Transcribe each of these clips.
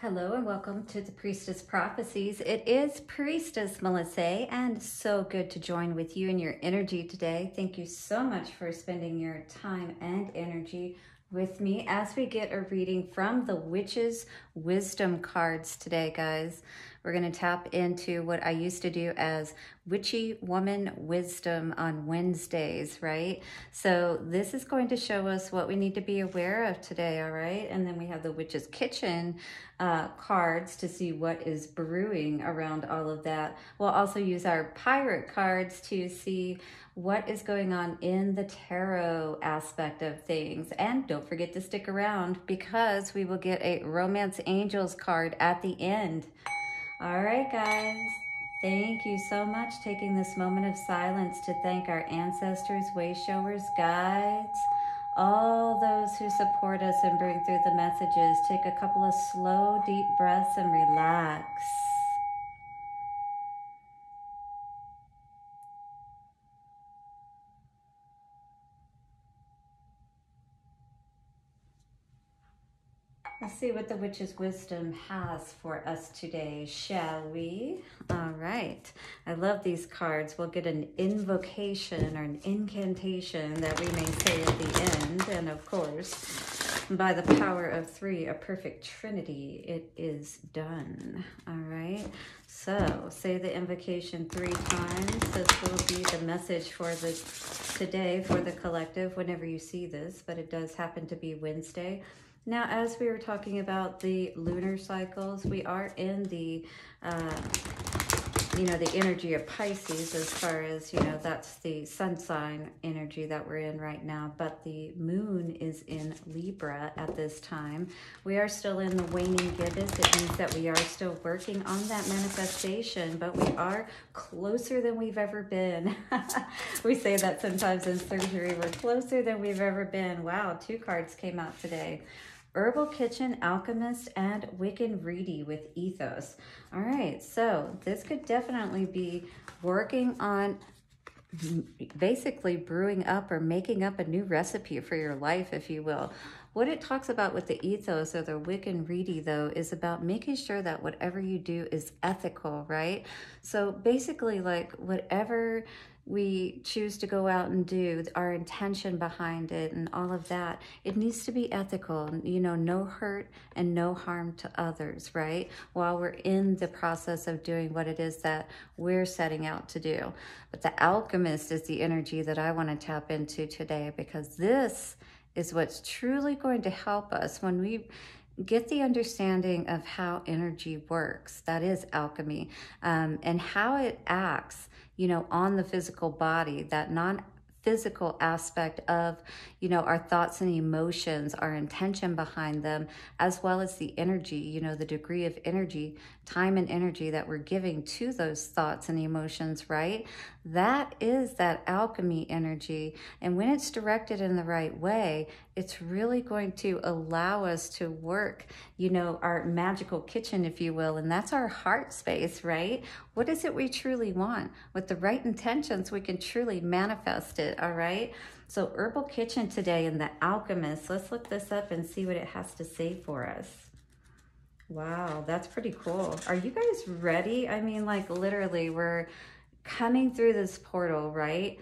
Hello and welcome to the Priestess Prophecies. It is Priestess Melissa, and so good to join with you in your energy today. Thank you so much for spending your time and energy with me as we get a reading from the Witch's Wisdom cards today, guys. We're going to tap into what I used to do as Witchy Woman Wisdom on Wednesdays, right? So this is going to show us what we need to be aware of today, all right? And then we have the Witch's Kitchen cards to see what is brewing around all of that. We'll also use our Pirate cards to see what is going on in the tarot aspect of things. And don't forget to stick around because we will get a Romance Angels card at the end. All right, guys. Thank you so much taking this moment of silence to thank our ancestors, way showers, guides, all those who support us and bring through the messages. Take a couple of slow, deep breaths and relax. Let's see what the Witch's Wisdom has for us today, shall we? All right. I love these cards. We'll get an invocation or an incantation that we may say at the end. And of course, by the power of three, a perfect trinity, it is done. All right. So say the invocation 3 times. This will be the message for this today for the collective whenever you see this, but it does happen to be Wednesday. Now, as we were talking about the lunar cycles, we are in the, the energy of Pisces as far as, that's the sun sign energy that we're in right now. But the moon is in Libra at this time. We are still in the waning gibbous. It means that we are still working on that manifestation, but we are closer than we've ever been. We say that sometimes in surgery. We're closer than we've ever been. Wow, 2 cards came out today. Herbal Kitchen, Alchemist, and Wiccan Reedy with Ethos. All right, so this could definitely be working on basically brewing up or making up a new recipe for your life, if you will. What it talks about with the ethos or the Wiccan Reedy, though, is about making sure that whatever you do is ethical, right? So basically, like whatever we choose to go out and do, our intention behind it and all of that, it needs to be ethical, no hurt and no harm to others, right? While we're in the process of doing what it is that we're setting out to do. But the alchemist is the energy that I want to tap into today, because this is what's truly going to help us when we get the understanding of how energy works. That is alchemy, and how it acts, on the physical body, that non-physical aspect of, our thoughts and emotions, our intention behind them, as well as the energy, the degree of energy, time and energy that we're giving to those thoughts and emotions, right? That is that alchemy energy. And when it's directed in the right way, it's really going to allow us to work, our magical kitchen, if you will. And that's our heart space, right? What is it we truly want? With the right intentions, we can truly manifest it, all right? So Herbal Kitchen today and the Alchemist. Let's look this up and see what it has to say for us. Wow, that's pretty cool. Are you guys ready? I mean, like literally, we're coming through this portal, right?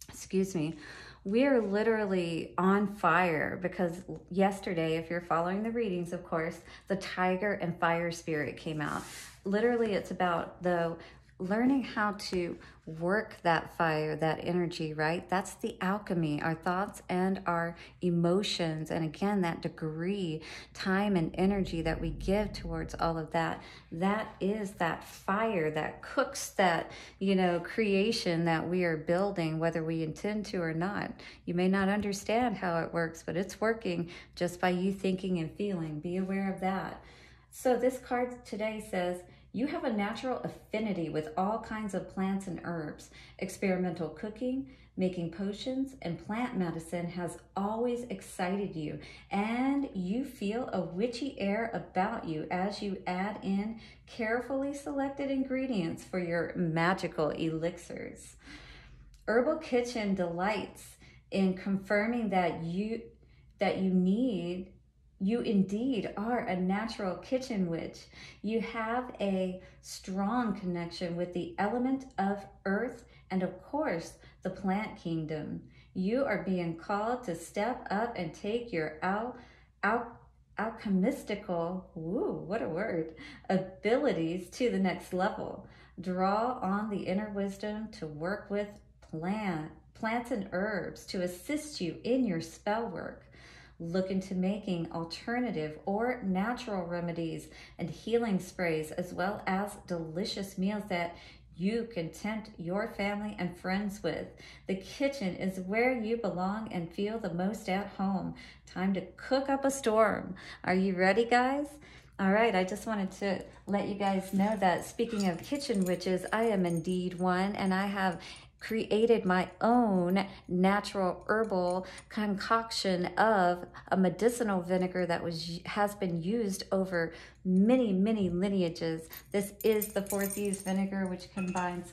Excuse me. We are literally on fire because yesterday, if you're following the readings, of course, the tiger and fire spirit came out. Literally, it's about the learning how to work that fire, that energy, right? That's the alchemy, our thoughts and our emotions. And again, that degree, time and energy that we give towards all of that, that is that fire that cooks that, creation that we are building, whether we intend to or not. You may not understand how it works, but it's working just by you thinking and feeling. Be aware of that. So this card today says, you have a natural affinity with all kinds of plants and herbs. Experimental cooking, making potions, and plant medicine has always excited you, and you feel a witchy air about you as you add in carefully selected ingredients for your magical elixirs. Herbal Kitchen delights in confirming that you need You indeed are a natural kitchen witch. You have a strong connection with the element of earth and, of course, the plant kingdom. You are being called to step up and take your alchemistical, ooh, what a word, abilities to the next level. Draw on the inner wisdom to work with plants and herbs to assist you in your spell work. Look into making alternative or natural remedies and healing sprays, as well as delicious meals that you can tempt your family and friends with. The kitchen is where you belong and feel the most at home. Time to cook up a storm. Are you ready, guys? All right, I just wanted to let you guys know that speaking of kitchen witches, I am indeed one, and I have created my own natural herbal concoction of a medicinal vinegar that has been used over many lineages. This is the 4Cs vinegar, which combines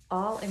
all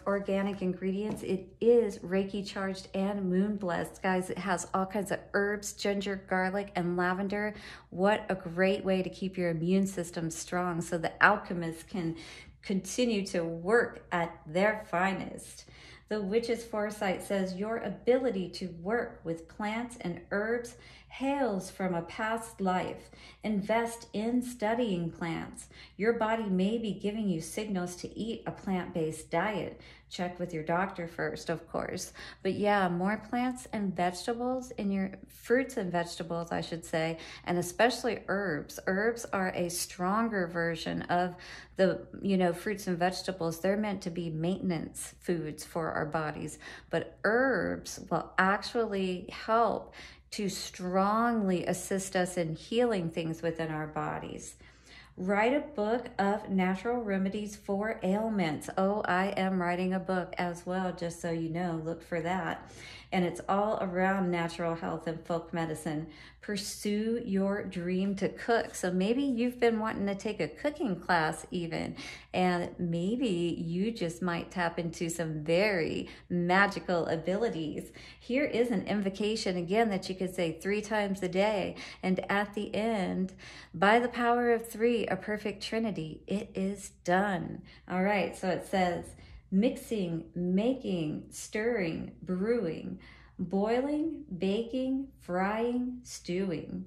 organic ingredients. It is Reiki charged and moon blessed. Guys, it has all kinds of herbs, ginger, garlic, and lavender. What a great way to keep your immune system strong so the alchemists can continue to work at their finest. The witch's foresight says your ability to work with plants and herbs hails from a past life. Invest in studying plants. Your body may be giving you signals to eat a plant-based diet. Check with your doctor first, of course. But yeah, more plants and vegetables in your fruits and vegetables, I should say, and especially herbs. Herbs are a stronger version of the, fruits and vegetables. They're meant to be maintenance foods for our bodies, but herbs will actually help to strongly assist us in healing things within our bodies. Write a book of natural remedies for ailments. Oh, I am writing a book as well, just so you know, look for that. And it's all around natural health and folk medicine. Pursue your dream to cook. So maybe you've been wanting to take a cooking class even, and maybe you just might tap into some very magical abilities. Here is an invocation again that you could say 3 times a day. And at the end, by the power of 3, a perfect trinity, it is done. All right, so it says, mixing, making, stirring, brewing, boiling, baking, frying, stewing,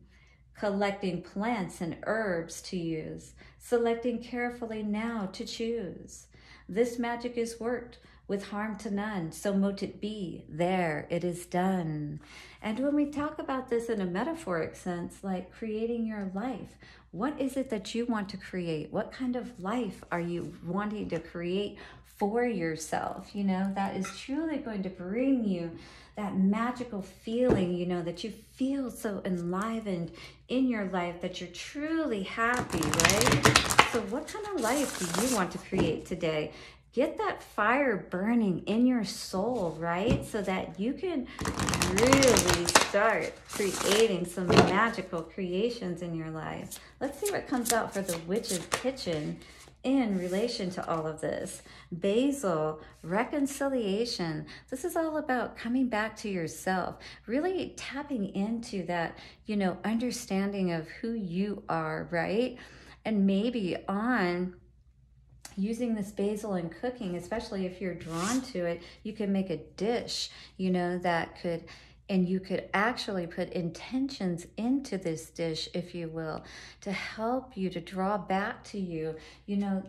collecting plants and herbs to use, selecting carefully now to choose. This magic is worked with harm to none, so mote it be, there it is done. And when we talk about this in a metaphoric sense, like creating your life, what is it that you want to create? What kind of life are you wanting to create for yourself? That is truly going to bring you that magical feeling, that you feel so enlivened in your life, that you're truly happy, right? So what kind of life do you want to create today? Get that fire burning in your soul, right? So that you can really start creating some magical creations in your life. Let's see what comes out for the witch's kitchen in relation to all of this. Basil, reconciliation. This is all about coming back to yourself, really tapping into that, understanding of who you are, right? And maybe on using this basil in cooking, especially if you're drawn to it, you can make a dish, that could, and you could actually put intentions into this dish, if you will, to help you to draw back to you,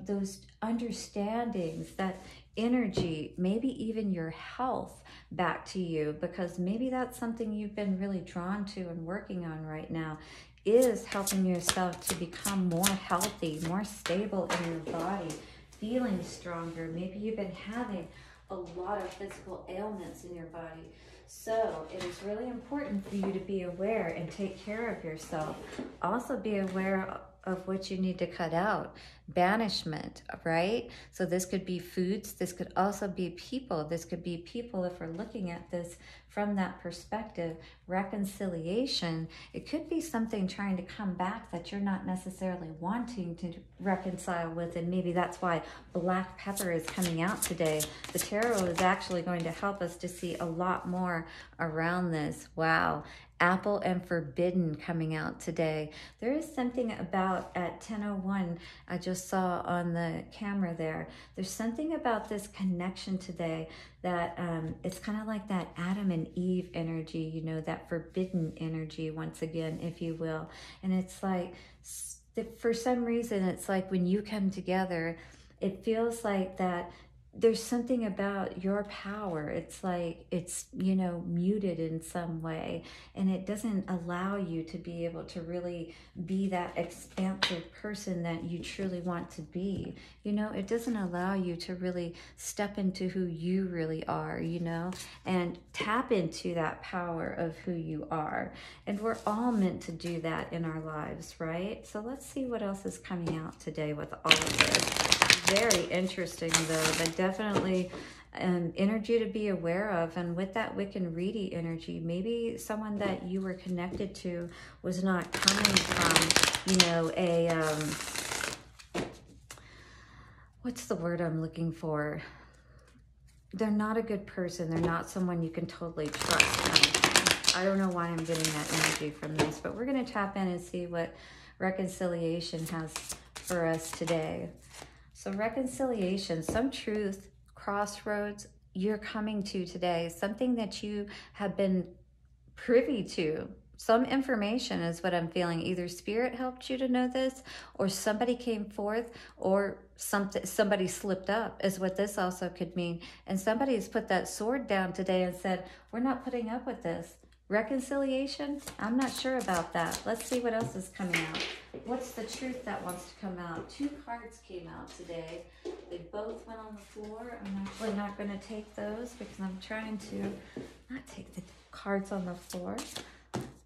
those understandings, that energy, maybe even your health back to you, because maybe that's something you've been really drawn to and working on right now, is helping yourself to become more healthy, more stable in your body, feeling stronger. Maybe you've been having a lot of physical ailments in your body. So it is really important for you to be aware and take care of yourself. Also be aware of what you need to cut out. Banishment, right? So this could be foods. This could also be people. This could be people if we're looking at this from that perspective. Reconciliation, it could be something trying to come back that you're not necessarily wanting to reconcile with, and maybe that's why black pepper is coming out today. The tarot is actually going to help us to see a lot more around this. Wow. Apple and forbidden coming out today. There is something about at 10:01, I just saw on the camera there, there's something about this connection today that it's kind of like that Adam and Eve energy, you know, that forbidden energy once again, if you will. And it's like, for some reason, it's like when you come together, it feels like that there's something about your power. It's like it's, you know, muted in some way, and it doesn't allow you to be able to really be that expansive person that you truly want to be. You know, it doesn't allow you to really step into who you really are, you know, and tap into that power of who you are. And we're all meant to do that in our lives, right? So let's see what else is coming out today with all of this. Very interesting though, but definitely an energy to be aware of. And with that Wiccan Reedy energy, maybe someone that you were connected to was not coming from, you know, a, what's the word I'm looking for? They're not a good person. They're not someone you can totally trust. I don't know why I'm getting that energy from this, but we're going to tap in and see what reconciliation has for us today. So reconciliation, some truth, crossroads, you're coming to today, something that you have been privy to. Some information is what I'm feeling. Either spirit helped you to know this, or somebody came forth, or somebody slipped up is what this also could mean. And somebody's put that sword down today and said, we're not putting up with this. Reconciliation? I'm not sure about that. Let's see what else is coming out. What's the truth that wants to come out? 2 cards came out today. They both went on the floor. I'm actually not going to take those because I'm trying to not take the cards on the floor.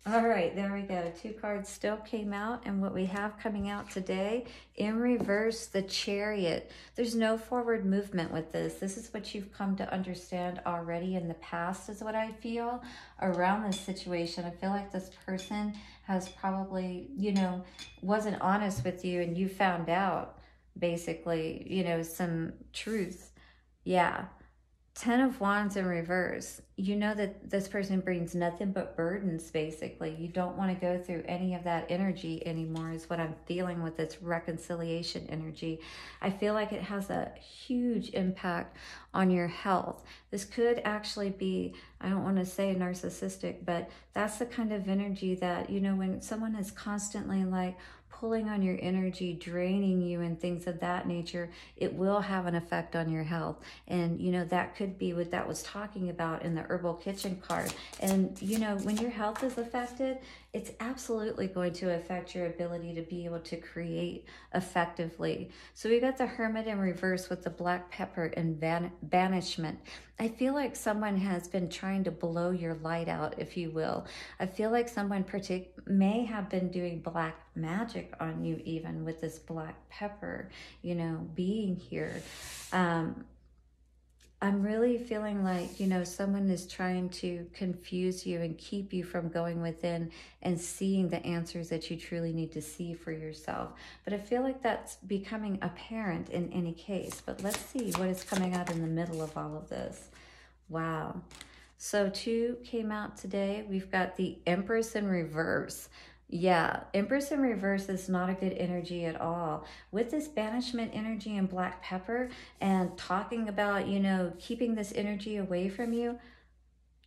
All right, there we go. 2 cards still came out, and what we have coming out today, in reverse, the Chariot. There's no forward movement with this. This is what you've come to understand already in the past, is what I feel around this situation. I feel like this person has probably, you know, wasn't honest with you, and you found out, basically, you know, some truth. Yeah. 10 of Wands in reverse. You know that this person brings nothing but burdens, basically. You don't want to go through any of that energy anymore is what I'm feeling with this reconciliation energy. I feel like it has a huge impact on your health. This could actually be, I don't want to say narcissistic, but that's the kind of energy that, you know, when someone is constantly like pulling on your energy, draining you and things of that nature, it will have an effect on your health. And, you know, that could be what that was talking about in the herbal kitchen card. And, you know, when your health is affected, it's absolutely going to affect your ability to be able to create effectively. So we got the Hermit in reverse with the black pepper and banishment. I feel like someone has been trying to blow your light out, if you will. I feel like someone may have been doing black magic on you, even with this black pepper, you know, being here. I'm really feeling like, you know, someone is trying to confuse you and keep you from going within and seeing the answers that you truly need to see for yourself. But I feel like that's becoming apparent in any case. But let's see what is coming out in the middle of all of this. Wow. So 2 came out today. We've got the Empress in reverse. Yeah, Empress in reverse is not a good energy at all. With this banishment energy and black pepper and talking about, you know, keeping this energy away from you,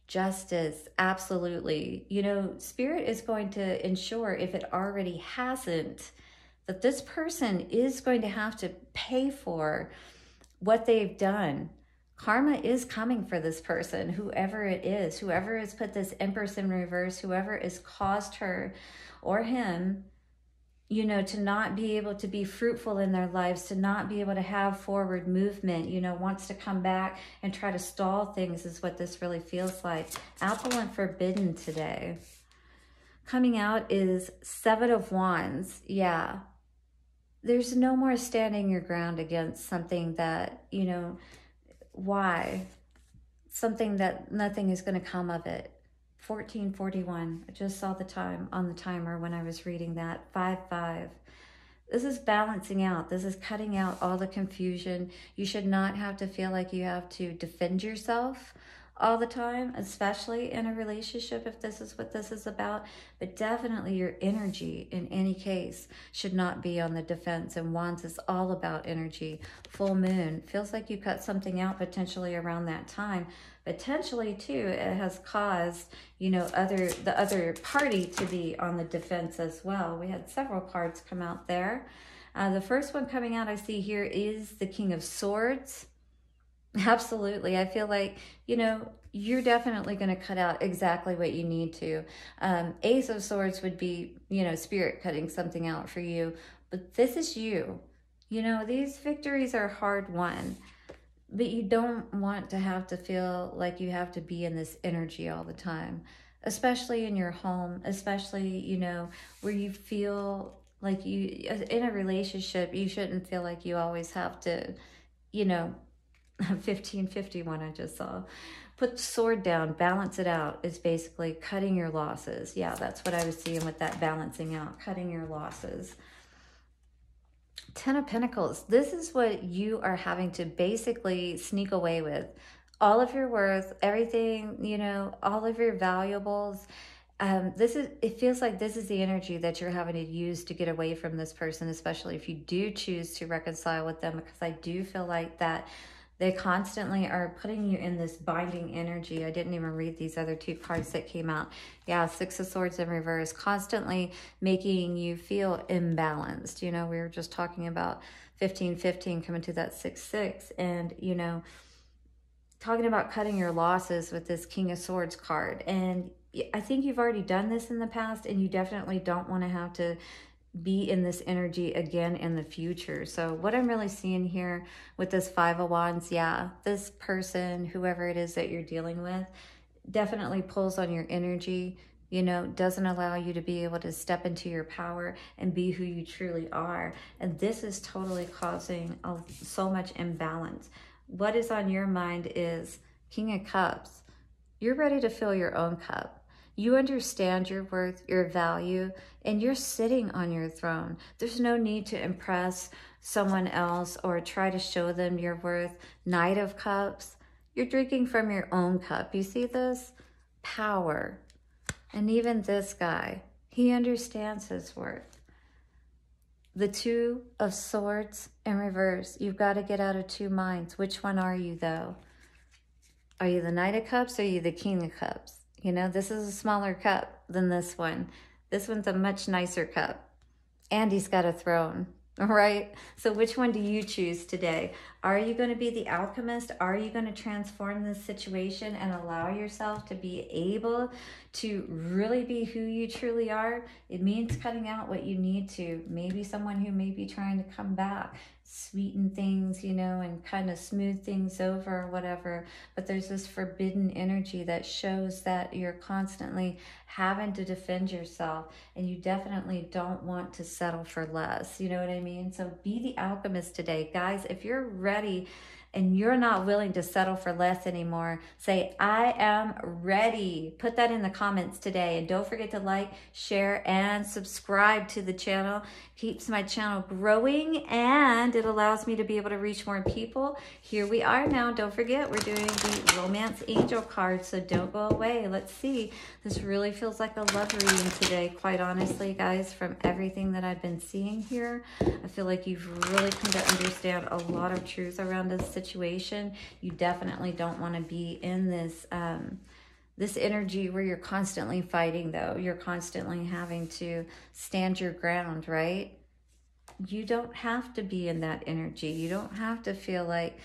justice, absolutely. You know, Spirit is going to ensure, if it already hasn't, that this person is going to have to pay for what they've done. Karma is coming for this person, whoever it is, whoever has put this Empress in reverse, whoever has caused her or him, you know, to not be able to be fruitful in their lives, to not be able to have forward movement, you know, wants to come back and try to stall things is what this really feels like. Apple and forbidden today. Coming out is 7 of Wands. Yeah. There's no more standing your ground against something that, you know, why? Something that nothing is going to come of it. 14:41. I just saw the time on the timer when I was reading that. 5:5. This is balancing out. This is cutting out all the confusion. You should not have to feel like you have to defend yourself all the time, especially in a relationship if this is what this is about. But definitely your energy in any case should not be on the defense. And Wands is all about energy. Full moon feels like you cut something out potentially around that time. Potentially too, it has caused, you know, the other party to be on the defense as well. We had several cards come out there. The first one coming out I see here is the King of Swords. Absolutely. I feel like, you know, you're definitely going to cut out exactly what you need to. Ace of Swords would be, you know, spirit cutting something out for you. But this is you. You know, these victories are hard won. But you don't want to have to feel like you have to be in this energy all the time. Especially in your home. Especially, you know, where you feel like you, in a relationship, you shouldn't feel like you always have to, you know, 1551 I just saw. Put the sword down, balance it out is basically cutting your losses. Yeah, that's what I was seeing with that balancing out, cutting your losses. 10 of Pentacles. This is what you are having to basically sneak away with. All of your worth, everything, you know, all of your valuables. It feels like this is the energy that you're having to use to get away from this person, especially if you do choose to reconcile with them, because I do feel like that they constantly are putting you in this binding energy. I didn't even read these other two cards that came out. Yeah, Six of Swords in reverse, constantly making you feel imbalanced. You know, we were just talking about 1515 coming to that 6-6, and, you know, talking about cutting your losses with this King of Swords card. And I think you've already done this in the past, and you definitely don't want to have to be in this energy again in the future. So what I'm really seeing here with this Five of Wands, yeah, this person, whoever it is that you're dealing with, definitely pulls on your energy, you know, doesn't allow you to be able to step into your power and be who you truly are. And this is totally causing so much imbalance. What is on your mind is King of Cups. You're ready to fill your own cup. You understand your worth, your value, and you're sitting on your throne. There's no need to impress someone else or try to show them your worth. Knight of Cups, you're drinking from your own cup. You see this? Power. And even this guy, he understands his worth. The Two of Swords in reverse. You've got to get out of two minds. Which one are you, though? Are you the Knight of Cups or are you the King of Cups? You know, this is a smaller cup than this one. This one's a much nicer cup. And he's got a throne, right? So which one do you choose today? Are you going to be the alchemist? Are you going to transform this situation and allow yourself to be able to really be who you truly are? It means cutting out what you need to. Maybe someone who may be trying to come back, sweeten things, you know, and kind of smooth things over or whatever. But there's this forbidden energy that shows that you're constantly having to defend yourself, and you definitely don't want to settle for less. You know what I mean? So be the alchemist today. Guys, if you're ready and you're not willing to settle for less anymore, say, I am ready. Put that in the comments today. And don't forget to like, share, and subscribe to the channel. Keeps my channel growing, and it allows me to be able to reach more people. Here we are now. Don't forget, we're doing the Romance Angel card, so don't go away. Let's see. This really feels like a love reading today, quite honestly, guys, from everything that I've been seeing here. I feel like you've really come to understand a lot of truth around this situation. You definitely don't want to be in this this energy where you're constantly fighting, though. You're constantly having to stand your ground, right? You don't have to be in that energy. You don't have to feel like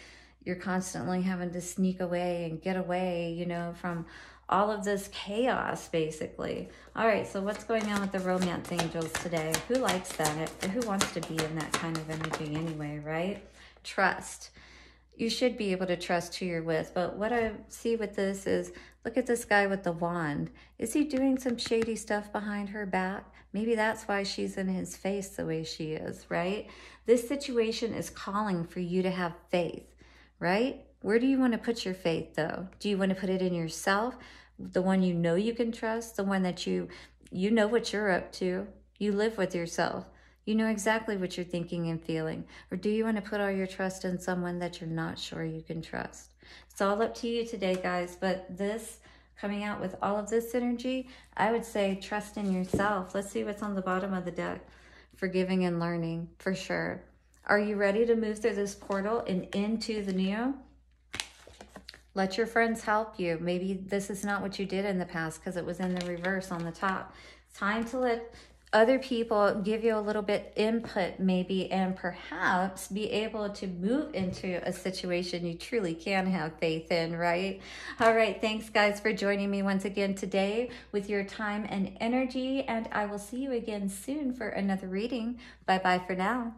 you're constantly having to sneak away and get away, you know, from all of this chaos, basically. All right, so what's going on with the Romance Angels today? Who likes that? Who wants to be in that kind of energy anyway, right? Trust. You should be able to trust who you're with. But what I see with this is, look at this guy with the wand. Is he doing some shady stuff behind her back? Maybe that's why she's in his face the way she is, right? This situation is calling for you to have faith, right? Where do you want to put your faith, though? Do you want to put it in yourself? The one you know you can trust? The one that you know what you're up to? You live with yourself. You know exactly what you're thinking and feeling. Or do you want to put all your trust in someone that you're not sure you can trust? It's all up to you today, guys. But this, coming out with all of this energy, I would say trust in yourself. Let's see what's on the bottom of the deck. Forgiving and learning, for sure. Are you ready to move through this portal and into the new? Let your friends help you. Maybe this is not what you did in the past because it was in the reverse on the top. It's time to let other people give you a little bit input maybe, and perhaps be able to move into a situation you truly can have faith in, right? All right, thanks guys for joining me once again today with your time and energy, and I will see you again soon for another reading. Bye-bye for now.